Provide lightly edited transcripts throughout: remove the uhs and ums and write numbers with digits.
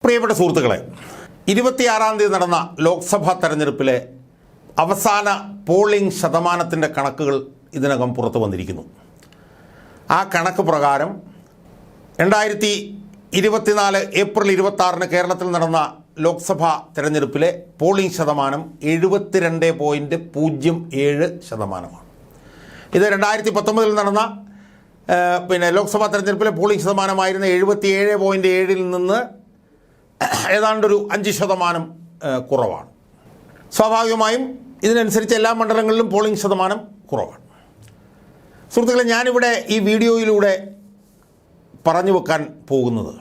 പ്രിയപ്പെട്ട സുഹൃത്തുക്കളെ, 26-ാം തീയതി നടന്ന ലോക്സഭാ തെരഞ്ഞെടുപ്പിലെ അവസാന പോളിംഗ് ശതമാനത്തിൻ്റെ കണക്കുകൾ ഇതിനകം പുറത്തു വന്നിരിക്കുന്നു. ആ കണക്ക് പ്രകാരം 2024 ഏപ്രിൽ 26-ന് കേരളത്തിൽ നടന്ന ലോക്സഭാ തെരഞ്ഞെടുപ്പിലെ പോളിംഗ് ശതമാനം 72.07%. ഇത് 2019 നടന്ന ലോക്സഭാ തെരഞ്ഞെടുപ്പിലെ പോളിംഗ് ശതമാനമായിരുന്ന 77.7-ൽ നിന്ന് ഏതാണ്ടൊരു 5% കുറവാണ്. സ്വാഭാവികമായും ഇതിനനുസരിച്ച് എല്ലാ മണ്ഡലങ്ങളിലും പോളിംഗ് ശതമാനം കുറവാണ്. സുഹൃത്തുക്കളെ, ഞാനിവിടെ ഈ വീഡിയോയിലൂടെ പറഞ്ഞു വെക്കാൻ പോകുന്നത്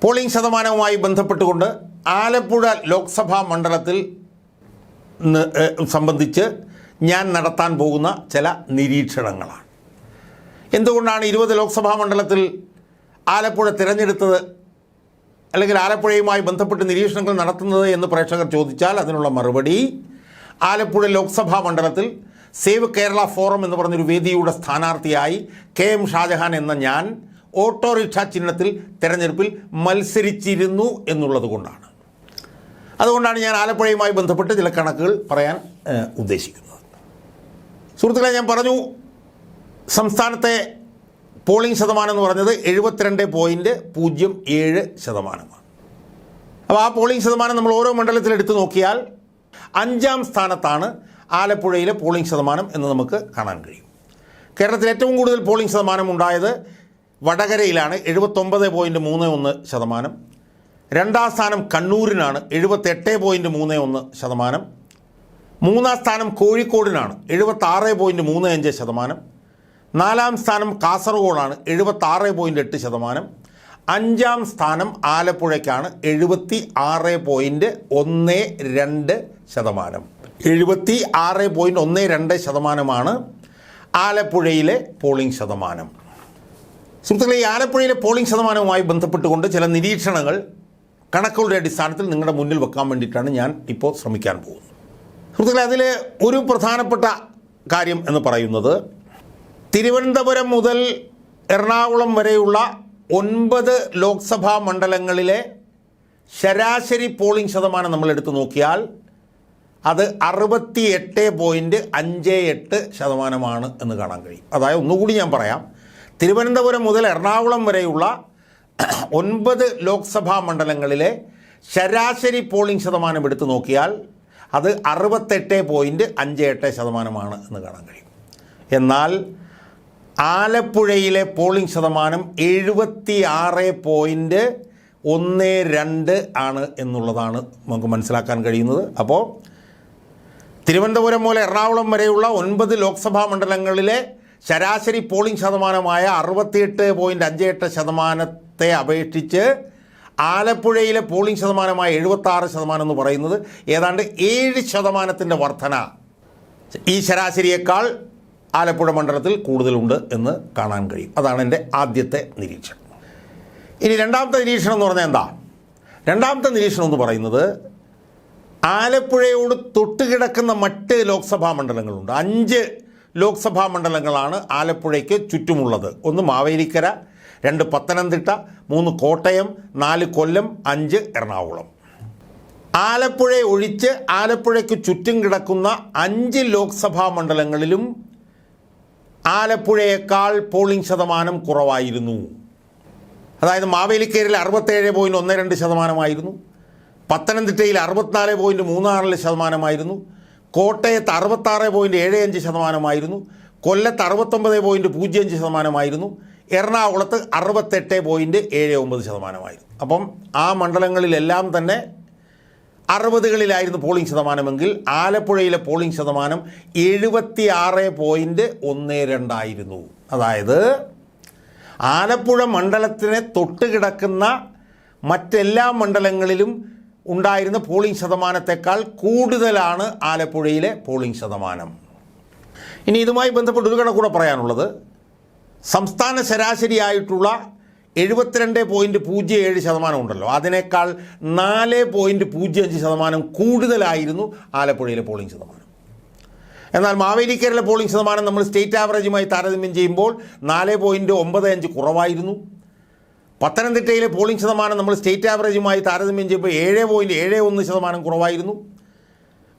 പോളിംഗ് ശതമാനവുമായി ബന്ധപ്പെട്ടുകൊണ്ട് ആലപ്പുഴ ലോക്സഭാ മണ്ഡലത്തിൽ സംബന്ധിച്ച് ഞാൻ നടത്താൻ പോകുന്ന ചില നിരീക്ഷണങ്ങളാണ്. എന്തുകൊണ്ടാണ് 20 ലോക്സഭാ മണ്ഡലത്തിൽ ആലപ്പുഴ തിരഞ്ഞെടുത്തത്, അല്ലെങ്കിൽ ആലപ്പുഴയുമായി ബന്ധപ്പെട്ട് നിരീക്ഷണങ്ങൾ നടത്തുന്നത് എന്ന് പ്രേക്ഷകർ ചോദിച്ചാൽ അതിനുള്ള മറുപടി, ആലപ്പുഴ ലോക്സഭാ മണ്ഡലത്തിൽ സേവ് കേരള ഫോറം എന്ന് പറഞ്ഞൊരു വേദിയുടെ സ്ഥാനാർത്ഥിയായി KM ഷാജഹാൻ എന്ന ഞാൻ ഓട്ടോറിക്ഷ ചിഹ്നത്തിൽ തിരഞ്ഞെടുപ്പിൽ മത്സരിച്ചിരുന്നു എന്നുള്ളത് കൊണ്ടാണ്. അതുകൊണ്ടാണ് ഞാൻ ആലപ്പുഴയുമായി ബന്ധപ്പെട്ട് ചില കണക്കുകൾ പറയാൻ ഉദ്ദേശിക്കുന്നത്. സുഹൃത്തുക്കളെ, ഞാൻ പറഞ്ഞു സംസ്ഥാനത്തെ പോളിംഗ് ശതമാനം എന്ന് പറഞ്ഞത് 72.07%. അപ്പോൾ ആ പോളിംഗ് ശതമാനം നമ്മൾ ഓരോ മണ്ഡലത്തിൽ എടുത്തു നോക്കിയാൽ 5-ാം സ്ഥാനത്താണ് ആലപ്പുഴയിലെ പോളിംഗ് ശതമാനം എന്ന് നമുക്ക് കാണാൻ കഴിയും. കേരളത്തിൽ ഏറ്റവും കൂടുതൽ പോളിംഗ് ശതമാനം ഉണ്ടായത് വടകരയിലാണ്, 79.31%. 2-ാം സ്ഥാനം കണ്ണൂരിനാണ്, 78.31%. 3-ാം സ്ഥാനം കോഴിക്കോടിനാണ്, 76.35%. 4-ാം സ്ഥാനം കാസർഗോഡാണ്, 76.8%. 5-ാം സ്ഥാനം ആലപ്പുഴയ്ക്കാണ്, 76.12%. 76.12% ആലപ്പുഴയിലെ പോളിംഗ് ശതമാനം. സുഹൃത്തുക്കളെ, ഈ ആലപ്പുഴയിലെ പോളിംഗ് ശതമാനവുമായി ബന്ധപ്പെട്ടുകൊണ്ട് ചില നിരീക്ഷണങ്ങൾ കണക്കുകളുടെ അടിസ്ഥാനത്തിൽ നിങ്ങളുടെ മുന്നിൽ വെക്കാൻ വേണ്ടിയിട്ടാണ് ഞാൻ ഇപ്പോൾ ശ്രമിക്കാൻ പോകുന്നത്. സുഹൃത്തുക്കളെ, അതിൽ ഒരു പ്രധാനപ്പെട്ട കാര്യം എന്ന് പറയുന്നത്, തിരുവനന്തപുരം മുതൽ എറണാകുളം വരെയുള്ള 9 ലോക്സഭാ മണ്ഡലങ്ങളിലെ ശരാശരി പോളിംഗ് ശതമാനം നമ്മൾ എടുത്തു നോക്കിയാൽ അത് 68.58% എന്ന് കാണാൻ കഴിയും. അതായത് ഒന്നുകൂടി ഞാൻ പറയാം, തിരുവനന്തപുരം മുതൽ എറണാകുളം വരെയുള്ള 9 ലോക്സഭാ മണ്ഡലങ്ങളിലെ ശരാശരി പോളിംഗ് ശതമാനം എടുത്തു നോക്കിയാൽ അത് 68.58% എന്ന് കാണാൻ കഴിയും. എന്നാൽ ആലപ്പുഴയിലെ പോളിംഗ് ശതമാനം 76.12 ആണ് എന്നുള്ളതാണ് നമുക്ക് മനസ്സിലാക്കാൻ കഴിയുന്നത്. അപ്പോൾ തിരുവനന്തപുരം മുതൽ എറണാകുളം വരെയുള്ള 9 ലോക്സഭാ മണ്ഡലങ്ങളിലെ ശരാശരി പോളിംഗ് ശതമാനമായ 68.58% അപേക്ഷിച്ച് ആലപ്പുഴയിലെ പോളിംഗ് ശതമാനമായ 76% എന്ന് പറയുന്നത് ഏതാണ്ട് 7% വർധന ഈ ശരാശരിയേക്കാൾ ആലപ്പുഴ മണ്ഡലത്തിൽ കൂടുതലുണ്ട് എന്ന് കാണാൻ കഴിയും. അതാണ് എൻ്റെ ആദ്യത്തെ നിരീക്ഷണം. ഇനി രണ്ടാമത്തെ നിരീക്ഷണം എന്ന് പറഞ്ഞാൽ എന്താ? രണ്ടാമത്തെ നിരീക്ഷണം എന്ന് പറയുന്നത്, ആലപ്പുഴയോട് തൊട്ടുകിടക്കുന്ന മറ്റ് ലോക്സഭാ മണ്ഡലങ്ങളുണ്ട്. 5 ലോക്സഭാ മണ്ഡലങ്ങളാണ് ആലപ്പുഴയ്ക്ക് ചുറ്റുമുള്ളത്. 1 മാവേലിക്കര, 2 പത്തനംതിട്ട, 3 കോട്ടയം, 4 കൊല്ലം, 5 എറണാകുളം. ആലപ്പുഴ ഒഴിച്ച് ആലപ്പുഴയ്ക്ക് ചുറ്റും കിടക്കുന്ന 5 ലോക്സഭാ മണ്ഡലങ്ങളിലും ആലപ്പുഴയേക്കാൾ പോളിംഗ് ശതമാനം കുറവായിരുന്നു. അതായത് മാവേലിക്കരയിൽ 67.12%, പത്തനംതിട്ടയിൽ 64.36%, കോട്ടയത്ത് 66.75%, കൊല്ലത്ത് 69.05%, എറണാകുളത്ത് 68.79%. അപ്പം ആ മണ്ഡലങ്ങളിലെല്ലാം തന്നെ 60കളിലായിരുന്നു പോളിംഗ് ശതമാനമെങ്കിൽ ആലപ്പുഴയിലെ പോളിംഗ് ശതമാനം 76.12 ആയിരുന്നു. അതായത് ആലപ്പുഴ മണ്ഡലത്തിനെ തൊട്ടുകിടക്കുന്ന മറ്റെല്ലാ മണ്ഡലങ്ങളിലും ഉണ്ടായിരുന്ന പോളിംഗ് ശതമാനത്തെക്കാൾ കൂടുതലാണ് ആലപ്പുഴയിലെ പോളിംഗ് ശതമാനം. ഇനി ഇതുമായി ബന്ധപ്പെട്ട് ഒരു കണക്കൂടെ പറയാനുള്ളത്, സംസ്ഥാന ശരാശരിയായിട്ടുള്ള 72.07% ഉണ്ടല്ലോ, അതിനേക്കാൾ 4.05% കൂടുതലായിരുന്നു ആലപ്പുഴയിലെ പോളിംഗ് ശതമാനം. എന്നാൽ മാവേലിക്കരയിലെ പോളിംഗ് ശതമാനം നമ്മൾ സ്റ്റേറ്റ് ആവറേജുമായി താരതമ്യം ചെയ്യുമ്പോൾ 4.95 കുറവായിരുന്നു. പത്തനംതിട്ടയിലെ പോളിംഗ് ശതമാനം നമ്മൾ സ്റ്റേറ്റ് ആവറേജുമായി താരതമ്യം ചെയ്യുമ്പോൾ 7.71% കുറവായിരുന്നു.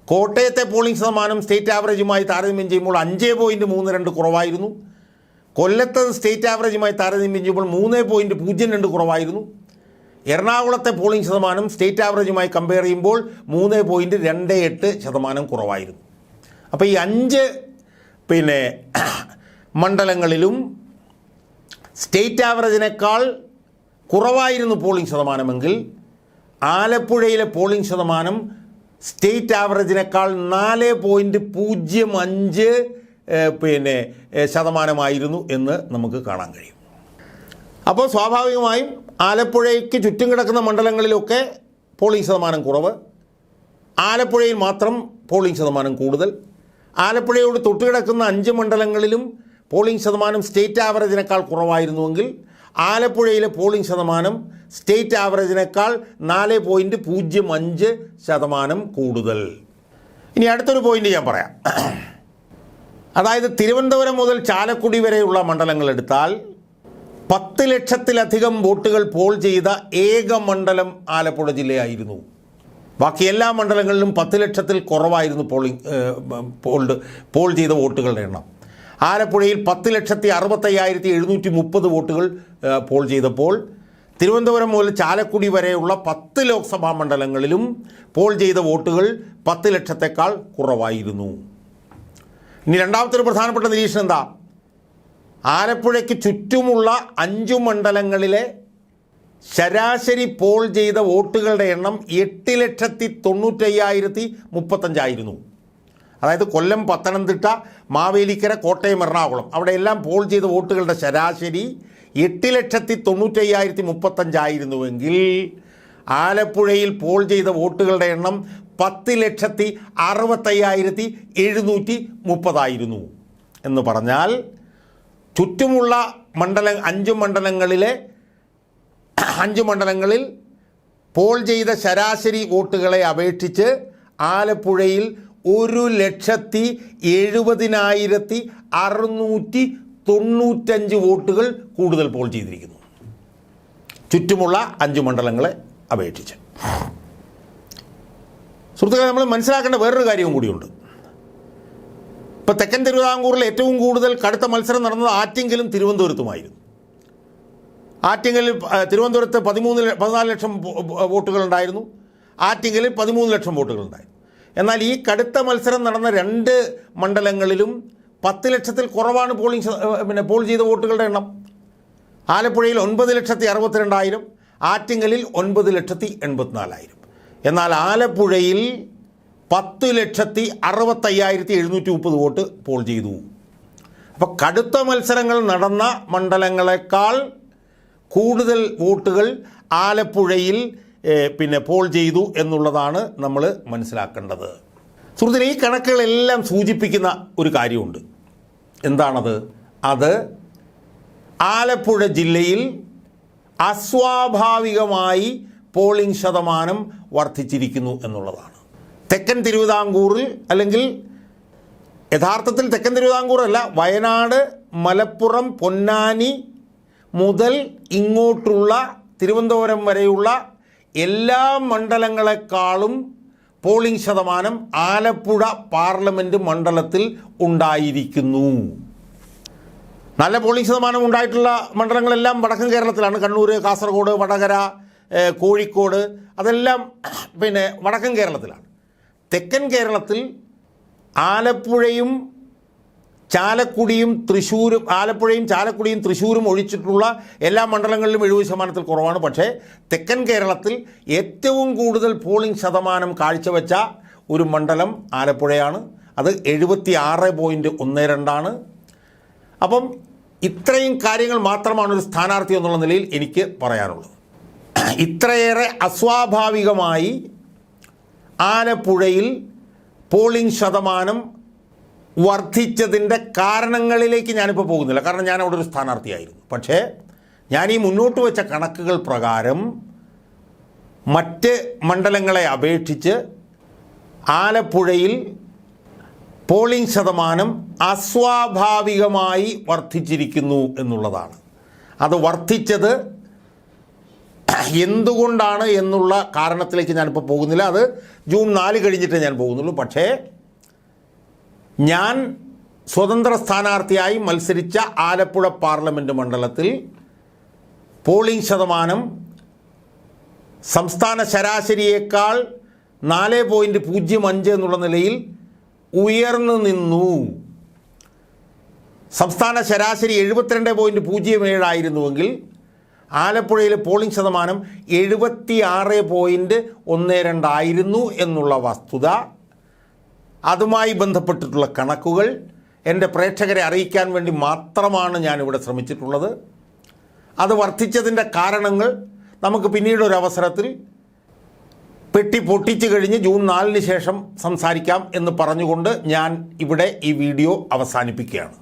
കോട്ടയത്തെ പോളിംഗ് ശതമാനം സ്റ്റേറ്റ് ആവറേജുമായി താരതമ്യം ചെയ്യുമ്പോൾ 5.32 കുറവായിരുന്നു. കൊല്ലത്ത് സ്റ്റേറ്റ് ആവറേജുമായി താരതമ്യം ചെയ്യുമ്പോൾ 3.02 കുറവായിരുന്നു. എറണാകുളത്തെ പോളിംഗ് ശതമാനം സ്റ്റേറ്റ് ആവറേജുമായി കമ്പയർ ചെയ്യുമ്പോൾ 3.28% കുറവായിരുന്നു. അപ്പോൾ ഈ 5 മണ്ഡലങ്ങളിലും സ്റ്റേറ്റ് ആവറേജിനേക്കാൾ കുറവായിരുന്നു പോളിംഗ് ശതമാനമെങ്കിൽ ആലപ്പുഴയിലെ പോളിംഗ് ശതമാനം സ്റ്റേറ്റ് ആവറേജിനേക്കാൾ 4.05 ശതമാനമായിരുന്നു എന്ന് നമുക്ക് കാണാൻ കഴിയും. അപ്പോൾ സ്വാഭാവികമായും ആലപ്പുഴയ്ക്ക് ചുറ്റും കിടക്കുന്ന മണ്ഡലങ്ങളിലൊക്കെ പോളിംഗ് ശതമാനം കുറവ്, ആലപ്പുഴയിൽ മാത്രം പോളിംഗ് ശതമാനം കൂടുതൽ. ആലപ്പുഴയോട് തൊട്ടുകിടക്കുന്ന 5 മണ്ഡലങ്ങളിലും പോളിംഗ് ശതമാനം സ്റ്റേറ്റ് ആവറേജിനേക്കാൾ കുറവായിരുന്നുവെങ്കിൽ ആലപ്പുഴയിലെ പോളിംഗ് ശതമാനം സ്റ്റേറ്റ് ആവറേജിനേക്കാൾ 4.05% കൂടുതൽ. ഇനി അടുത്തൊരു പോയിന്റ് ഞാൻ പറയാം. അതായത് തിരുവനന്തപുരം മുതൽ ചാലക്കുടി വരെയുള്ള മണ്ഡലങ്ങൾ എടുത്താൽ 10 ലക്ഷത്തിലധികം വോട്ടുകൾ പോൾ ചെയ്ത ഏക മണ്ഡലം ആലപ്പുഴ ജില്ലയായിരുന്നു. ബാക്കി എല്ലാ മണ്ഡലങ്ങളിലും 10 ലക്ഷത്തിൽ കുറവായിരുന്നു പോൾ ചെയ്ത വോട്ടുകളുടെ എണ്ണം. ആലപ്പുഴയിൽ 10,65,730 വോട്ടുകൾ പോൾ ചെയ്തപ്പോൾ തിരുവനന്തപുരം മുതൽ ചാലക്കുടി വരെയുള്ള 10 ലോക്സഭാ മണ്ഡലങ്ങളിലും പോൾ ചെയ്ത വോട്ടുകൾ 10 ലക്ഷത്തേക്കാൾ കുറവായിരുന്നു. ഇനി രണ്ടാമത്തെ ഒരു പ്രധാനപ്പെട്ട നിരീക്ഷണം എന്താ? ആലപ്പുഴയ്ക്ക് ചുറ്റുമുള്ള 5 മണ്ഡലങ്ങളിലെ ശരാശരി പോൾ ചെയ്ത വോട്ടുകളുടെ എണ്ണം 8,95,035 ആയിരുന്നു. അതായത് കൊല്ലം, പത്തനംതിട്ട, മാവേലിക്കര, കോട്ടയം, എറണാകുളം അവിടെയെല്ലാം പോൾ ചെയ്ത വോട്ടുകളുടെ ശരാശരി 8,95,035 ആയിരുന്നുവെങ്കിൽ ആലപ്പുഴയിൽ പോൾ ചെയ്ത വോട്ടുകളുടെ എണ്ണം 10,65,730 ആയിരുന്നു. എന്ന് പറഞ്ഞാൽ ചുറ്റുമുള്ള 5 മണ്ഡലങ്ങളിൽ പോൾ ചെയ്ത ശരാശരി വോട്ടുകളെ അപേക്ഷിച്ച് ആലപ്പുഴയിൽ 1,70,70,695 വോട്ടുകൾ കൂടുതൽ പോൾ ചെയ്തിരിക്കുന്നു ചുറ്റുമുള്ള 5 മണ്ഡലങ്ങളെ അപേക്ഷിച്ച്. സുഹൃത്തുക്കളെ, നമ്മൾ മനസ്സിലാക്കേണ്ട വേറൊരു കാര്യവും കൂടിയുണ്ട്. ഇപ്പോൾ തെക്കൻ തിരുവിതാംകൂറിൽ ഏറ്റവും കൂടുതൽ കടുത്ത മത്സരം നടന്നത് ആറ്റിങ്ങലും തിരുവനന്തപുരത്തുമായിരുന്നു. ആറ്റിങ്ങലിൽ തിരുവനന്തപുരത്ത് 14 ലക്ഷം വോട്ടുകളുണ്ടായിരുന്നു, ആറ്റിങ്ങലിൽ 13 ലക്ഷം വോട്ടുകളുണ്ടായിരുന്നു. എന്നാൽ ഈ കടുത്ത മത്സരം നടന്ന 2 മണ്ഡലങ്ങളിലും 10 ലക്ഷത്തിൽ കുറവാണ് പോൾ ചെയ്ത വോട്ടുകളുടെ എണ്ണം. ആലപ്പുഴയിൽ 9,62,000, ആറ്റിങ്ങലിൽ 9,84,000. എന്നാൽ ആലപ്പുഴയിൽ 10,65,730 വോട്ട് പോൾ ചെയ്തു. അപ്പോൾ കടുത്ത മത്സരങ്ങൾ നടന്ന മണ്ഡലങ്ങളെക്കാൾ കൂടുതൽ വോട്ടുകൾ ആലപ്പുഴയിൽ പോൾ ചെയ്തു എന്നുള്ളതാണ് നമ്മൾ മനസ്സിലാക്കേണ്ടത്. സുഹൃത്തുക്കളെ, ഈ കണക്കുകളെല്ലാം സൂചിപ്പിക്കുന്ന ഒരു കാര്യമുണ്ട്. എന്താണത്? അത് ആലപ്പുഴ ജില്ലയിൽ അസ്വാഭാവികമായി പോളിംഗ് ശതമാനം വർദ്ധിച്ചിരിക്കുന്നു എന്നുള്ളതാണ്. തെക്കൻ തിരുവിതാംകൂറിൽ, അല്ലെങ്കിൽ യഥാർത്ഥത്തിൽ തെക്കൻ തിരുവിതാംകൂറല്ല, വയനാട്, മലപ്പുറം, പൊന്നാനി മുതൽ ഇങ്ങോട്ടുള്ള തിരുവനന്തപുരം വരെയുള്ള എല്ലാ മണ്ഡലങ്ങളെക്കാളും പോളിംഗ് ശതമാനം ആലപ്പുഴ പാർലമെൻറ്റ് മണ്ഡലത്തിൽ ഉണ്ടായിരിക്കുന്നു. നല്ല പോളിംഗ് ശതമാനം ഉണ്ടായിട്ടുള്ള മണ്ഡലങ്ങളെല്ലാം വടക്കൻ കേരളത്തിലാണ്. കണ്ണൂർ, കാസർഗോഡ്, വടകര, കോഴിക്കോട്, അതെല്ലാം വടക്കൻ കേരളത്തിലാണ്. തെക്കൻ കേരളത്തിൽ ആലപ്പുഴയും ചാലക്കുടിയും തൃശ്ശൂരും ഒഴിച്ചിട്ടുള്ള എല്ലാ മണ്ഡലങ്ങളിലും 70% കുറവാണ്. പക്ഷേ തെക്കൻ കേരളത്തിൽ ഏറ്റവും കൂടുതൽ പോളിംഗ് ശതമാനം കാഴ്ചവെച്ച ഒരു മണ്ഡലം ആലപ്പുഴയാണ്. അത് 76.12 അപ്പം ഇത്രയും കാര്യങ്ങൾ മാത്രമാണ് ഒരു സ്ഥാനാർത്ഥി എന്നുള്ള നിലയിൽ എനിക്ക് പറയാനുള്ളത്. ഇത്രയേറെ അസ്വാഭാവികമായി ആലപ്പുഴയിൽ പോളിംഗ് ശതമാനം വർദ്ധിച്ചതിൻ്റെ കാരണങ്ങളിലേക്ക് ഞാനിപ്പോൾ പോകുന്നില്ല, കാരണം ഞാൻ അവിടെ ഒരു സ്ഥാനാർത്ഥിയായിരുന്നു. പക്ഷേ ഞാൻ ഈ മുന്നോട്ട് വെച്ച കണക്കുകൾ പ്രകാരം മറ്റ് മണ്ഡലങ്ങളെ അപേക്ഷിച്ച് ആലപ്പുഴയിൽ പോളിംഗ് ശതമാനം അസ്വാഭാവികമായി വർദ്ധിച്ചിരിക്കുന്നു എന്നുള്ളതാണ്. അത് വർദ്ധിച്ചത് എന്തുകൊണ്ടാണ് എന്നുള്ള കാരണത്തിലേക്ക് ഞാനിപ്പോൾ പോകുന്നില്ല. അത് ജൂൺ 4 കഴിഞ്ഞിട്ടേ ഞാൻ പോകുന്നുള്ളൂ. പക്ഷേ ഞാൻ സ്വതന്ത്ര സ്ഥാനാർത്ഥിയായി മത്സരിച്ച ആലപ്പുഴ പാർലമെൻറ്റ് മണ്ഡലത്തിൽ പോളിംഗ് ശതമാനം സംസ്ഥാന ശരാശരിയേക്കാൾ 4.05 എന്നുള്ള നിലയിൽ ഉയർന്നു നിന്നു. സംസ്ഥാന ശരാശരി 72.07 ആയിരുന്നുവെങ്കിൽ ആലപ്പുഴയിലെ പോളിംഗ് ശതമാനം 76.12 ആയിരുന്നു എന്നുള്ള വസ്തുത, അതുമായി ബന്ധപ്പെട്ടിട്ടുള്ള കണക്കുകൾ എൻ്റെ പ്രേക്ഷകരെ അറിയിക്കാൻ വേണ്ടി മാത്രമാണ് ഞാനിവിടെ ശ്രമിച്ചിട്ടുള്ളത്. അത് വർദ്ധിച്ചതിൻ്റെ കാരണങ്ങൾ നമുക്ക് പിന്നീടൊരവസരത്തിൽ പെട്ടി പൊട്ടിച്ചു കഴിഞ്ഞ് ജൂൺ 4 ശേഷം സംസാരിക്കാം എന്ന് പറഞ്ഞുകൊണ്ട് ഞാൻ ഇവിടെ ഈ വീഡിയോ അവസാനിപ്പിക്കുകയാണ്.